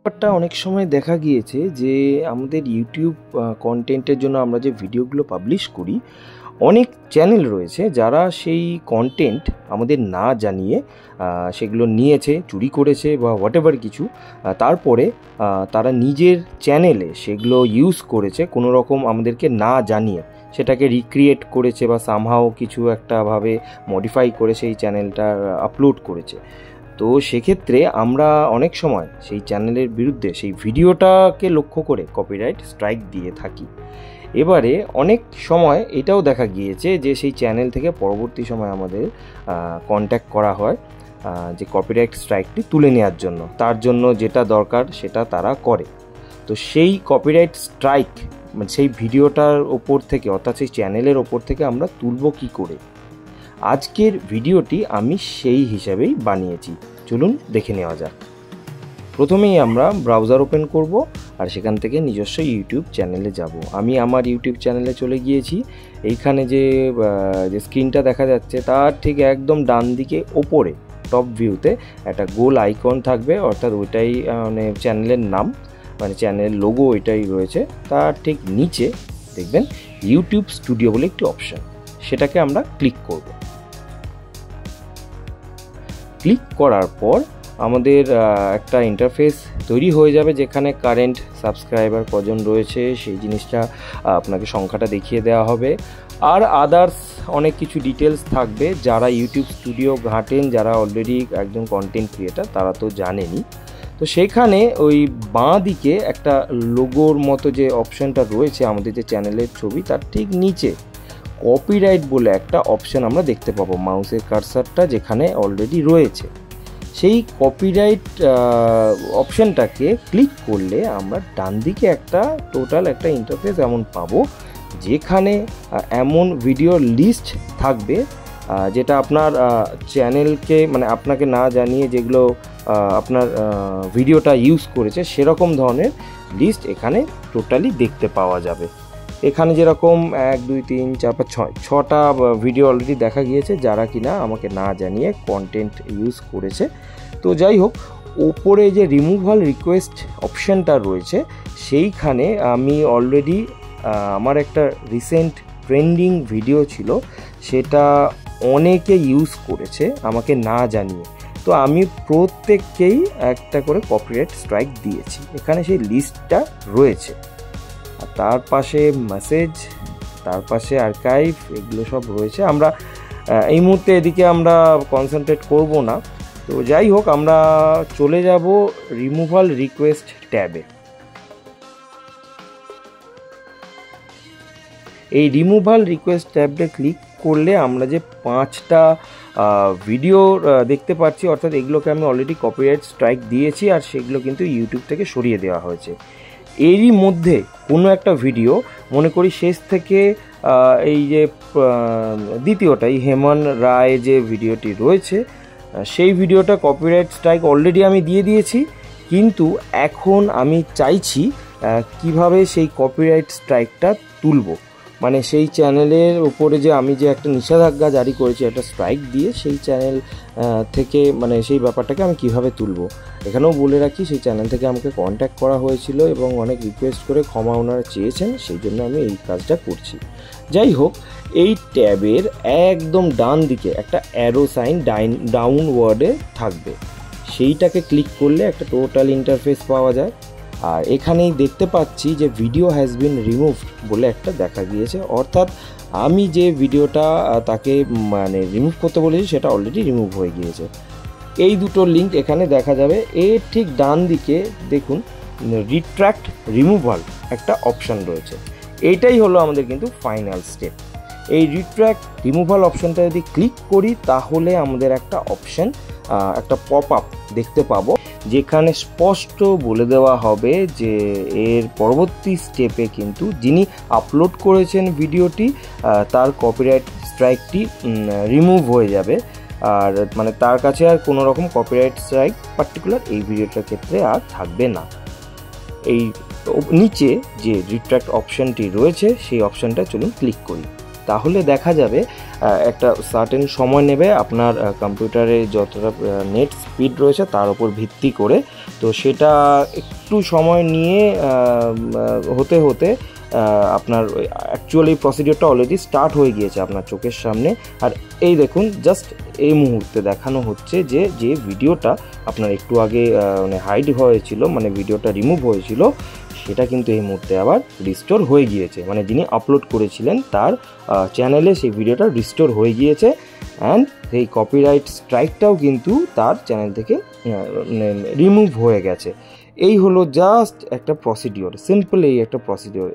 ব্যাপারটা অনেক সময় দেখা গিয়েছে যে আমাদের ইউটিউব কন্টেন্টের জন্য আমরা যে ভিডিওগুলো পাবলিশ করি, অনেক চ্যানেল রয়েছে যারা সেই কন্টেন্ট আমাদের না জানিয়ে সেগুলো নিয়েছে, চুরি করেছে বা হোয়াটএভার কিছু। তারপরে তারা নিজের চ্যানেলে সেগুলো ইউজ করেছে কোনো রকম আমাদেরকে না জানিয়ে, সেটাকে রিক্রিয়েট করেছে বা সামহাও কিছু একটাভাবে মডিফাই করে সেই চ্যানেলটা আপলোড করেছে। তো সেক্ষেত্রে আমরা অনেক সময় সেই চ্যানেলের বিরুদ্ধে সেই ভিডিওটাকে লক্ষ্য করে কপিরাইট স্ট্রাইক দিয়ে থাকি। এবারে অনেক সময় এটাও দেখা গিয়েছে যে সেই চ্যানেল থেকে পরবর্তী সময় আমাদের কন্ট্যাক্ট করা হয় যে কপিরাইট স্ট্রাইকটি তুলে নেওয়ার জন্য, তার জন্য যেটা দরকার সেটা তারা করে। তো সেই কপিরাইট স্ট্রাইক মানে সেই ভিডিওটার ওপর থেকে, অর্থাৎ সেই চ্যানেলের ওপর থেকে আমরা তুলব কী করে, আজকের ভিডিওটি আমি সেই হিসাবেই বানিয়েছি। চলুন দেখে নেওয়া যাক। প্রথমেই আমরা ব্রাউজার ওপেন করব আর সেখান থেকে নিজস্ব ইউটিউব চ্যানেলে যাব। আমি আমার ইউটিউব চ্যানেলে চলে গিয়েছি। এইখানে যে স্ক্রিনটা দেখা যাচ্ছে তার ঠিক একদম ডান দিকে ওপরে টপ ভিউতে একটা গোল আইকন থাকবে, অর্থাৎ ওইটাই মানে চ্যানেলের নাম, মানে চ্যানেলের লোগো ওইটাই রয়েছে। তার ঠিক নিচে দেখবেন ইউটিউব স্টুডিও বলে একটি অপশান, সেটাকে আমরা ক্লিক করব। ক্লিক করার পর আমাদের একটা ইন্টারফেস তৈরি হয়ে যাবে, যেখানে কারেন্ট সাবস্ক্রাইবার কজন রয়েছে সেই জিনিসটা আপনাকে সংখ্যাটা দেখিয়ে দেওয়া হবে, আর আদার্স অনেক কিছু ডিটেলস থাকবে। যারা ইউটিউব স্টুডিও ঘাঁটেন, যারা অলরেডি একজন কন্টেন্ট ক্রিয়েটার, তারা তো জানেনই। তো সেখানে ওই বাঁ দিকে একটা লোগোর মতো যে অপশানটা রয়েছে আমাদের যে চ্যানেলের ছবি, তার ঠিক নিচে কপিরাইট বলে একটা অপশান আমরা দেখতে পাবো। মাউসের কার্সারটা যেখানে অলরেডি রয়েছে, সেই কপিরাইট অপশানটাকে ক্লিক করলে আমরা ডান দিকে একটা টোটাল একটা ইন্টারফেস এমন পাবো, যেখানে এমন ভিডিও লিস্ট থাকবে যেটা আপনার চ্যানেলকে মানে আপনাকে না জানিয়ে যেগুলো আপনার ভিডিওটা ইউজ করেছে সেরকম ধরনের লিস্ট এখানে টোটালি দেখতে পাওয়া যাবে। এখানে যেরকম 1 2 3 4 5 6টা ভিডিও অলরেডি দেখা গিয়েছে যারা কিনা আমাকে না জানিয়ে কন্টেন্ট ইউজ করেছে। তো যাই হোক, ওপরে যে রিমুভাল রিকোয়েস্ট অপশানটা রয়েছে সেইখানে আমি অলরেডি আমার একটা রিসেন্ট ট্রেন্ডিং ভিডিও ছিল, সেটা অনেকে ইউজ করেছে আমাকে না জানিয়ে। তো আমি প্রত্যেককেই একটা করে কপিরাইট স্ট্রাইক দিয়েছি, এখানে সেই লিস্টটা রয়েছে। আর তার পাশে মেসেজ, তার পাশে আর্কাইভ, এগুলো সব রয়েছে। আমরা এই মুহূর্তে এদিকে আমরা কনসেন্ট্রেট করব না। তো যাই হোক, আমরা চলে যাব রিমুভাল রিকোয়েস্ট ট্যাবে। এই রিমুভাল রিকোয়েস্ট ট্যাবে ক্লিক করলে আমরা যে 5টা ভিডিও দেখতে পাচ্ছি, অর্থাৎ এগুলোকে আমি অলরেডি কপিরাইট স্ট্রাইক দিয়েছি আর সেগুলো কিন্তু ইউটিউব থেকে সরিয়ে দেওয়া হয়েছে। এরই মধ্যে কোনো একটা ভিডিও, মনে করি শেষ থেকে এই যে দ্বিতীয়টা, এই হেমন রায় যে ভিডিওটি রয়েছে, সেই ভিডিওটা কপিরাইট স্ট্রাইক অলরেডি আমি দিয়ে দিয়েছি। কিন্তু এখন আমি চাইছি কিভাবে সেই কপিরাইট স্ট্রাইকটা তুলব, মানে সেই চ্যানেলের উপরে যে আমি যে একটা নিষেধাজ্ঞা জারি করেছি, একটা স্ট্রাইক দিয়ে সেই চ্যানেল থেকে মানে সেই ব্যাপারটাকে আমি কিভাবে তুলব। এখানেও বলে রাখি, সেই চ্যানেল থেকে আমাকে কন্ট্যাক্ট করা হয়েছিল এবং অনেক রিকোয়েস্ট করে ক্ষমা ওনারা চেয়েছেন, সেই জন্য আমি এই কাজটা করছি। যাই হোক, এই ট্যাবের একদম ডান দিকে একটা অ্যারো সাইন ডাউনওয়ার্ডে থাকবে, সেইটাকে ক্লিক করলে একটা টোটাল ইন্টারফেস পাওয়া যায়। আর এখানেই দেখতে পাচ্ছি যে ভিডিও হ্যাজ বিন রিমুভড বলে একটা দেখা গিয়েছে, অর্থাৎ আমি যে ভিডিওটা তাকে মানে রিমুভ করতে বলেছি সেটা অলরেডি রিমুভ হয়ে গিয়েছে। এই দুটো লিঙ্ক এখানে দেখা যাবে। এর ঠিক ডান দিকে দেখুন রিট্র্যাক্ট রিমুভাল একটা অপশান রয়েছে, এইটাই হলো আমাদের কিন্তু ফাইনাল স্টেপ। এই রিট্র্যাক্ট রিমুভাল অপশানটা যদি ক্লিক করি তাহলে আমাদের একটা অপশান, একটা পপ আপ দেখতে পাবো, যেখানে স্পষ্ট বলে দেওয়া হবে যে এর পরবর্তী স্টেপে কিন্তু যিনি আপলোড করেছেন ভিডিওটি তার কপিরাইট স্ট্রাইকটি রিমুভ হয়ে যাবে, আর মানে তার কাছে আর কোনো রকম কপিরাইট স্ট্রাইক পার্টিকুলার এই ভিডিওটার ক্ষেত্রে আর থাকবে না। এই নিচে যে রিট্র্যাক্ট অপশানটি রয়েছে সেই অপশানটা চলুন ক্লিক করি। তাহলে দেখা যাবে একটা সার্টেন সময় নেবে আপনার কম্পিউটারে যতটা নেট স্পিড রয়েছে তার উপর ভিত্তি করে। তো সেটা একটু সময় নিয়ে হতে হতে আপনার অ্যাকচুয়ালি প্রসিডিওরটা অলরেডি স্টার্ট হয়ে গিয়েছে আপনার চোখের সামনে। আর এই দেখুন জাস্ট এই মুহূর্তে দেখানো হচ্ছে যে ভিডিওটা আপনার একটু আগে মানে হাইড হয়েছিল, মানে ভিডিওটা রিমুভ হয়েছিল, সেটা কিন্তু এই মুহূর্তে আবার রিস্টোর হয়ে গিয়েছে। মানে যিনি আপলোড করেছিলেন তার চ্যানেলে সেই ভিডিওটা রিস্টোর হয়ে গিয়েছে, অ্যান্ড সেই কপিরাইট স্ট্রাইকটাও কিন্তু তার চ্যানেল থেকে রিমুভ হয়ে গেছে। এই হলো জাস্ট একটা প্রসিডিওর, সিম্পল এই একটা প্রসিডিওর,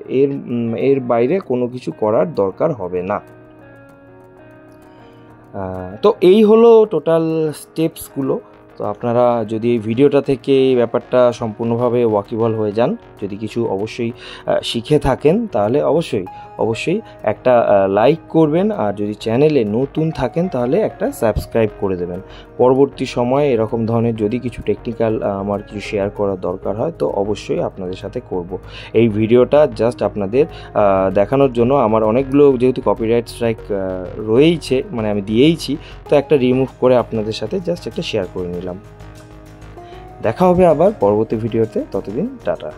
এর বাইরে কোনো কিছু করার দরকার হবে না। তো এই হলো টোটাল স্টেপসগুলো। তো আপনারা যদি এই ভিডিওটা থেকে এই ব্যাপারটা সম্পূর্ণভাবে ওয়াকিবল হয়ে যান, যদি কিছু অবশ্যই শিখে থাকেন, তাহলে অবশ্যই একটা লাইক করবেন, আর যদি চ্যানেলে নতুন থাকেন তাহলে একটা সাবস্ক্রাইব করে দেবেন। পরবর্তী সময়ে এরকম ধরনের যদি কিছু টেকনিক্যাল আমার কিছু শেয়ার করার দরকার হয় তো অবশ্যই আপনাদের সাথে করব। এই ভিডিওটা জাস্ট আপনাদের দেখানোর জন্য, আমার অনেকগুলো যেহেতু কপিরাইট স্ট্রাইক রয়েইছে, মানে আমি দিয়েইছি, তো একটা রিমুভ করে আপনাদের সাথে জাস্ট একটা শেয়ার করে নিলাম। দেখা হবে আবার পরবর্তী ভিডিওতে, ততদিন টাটা।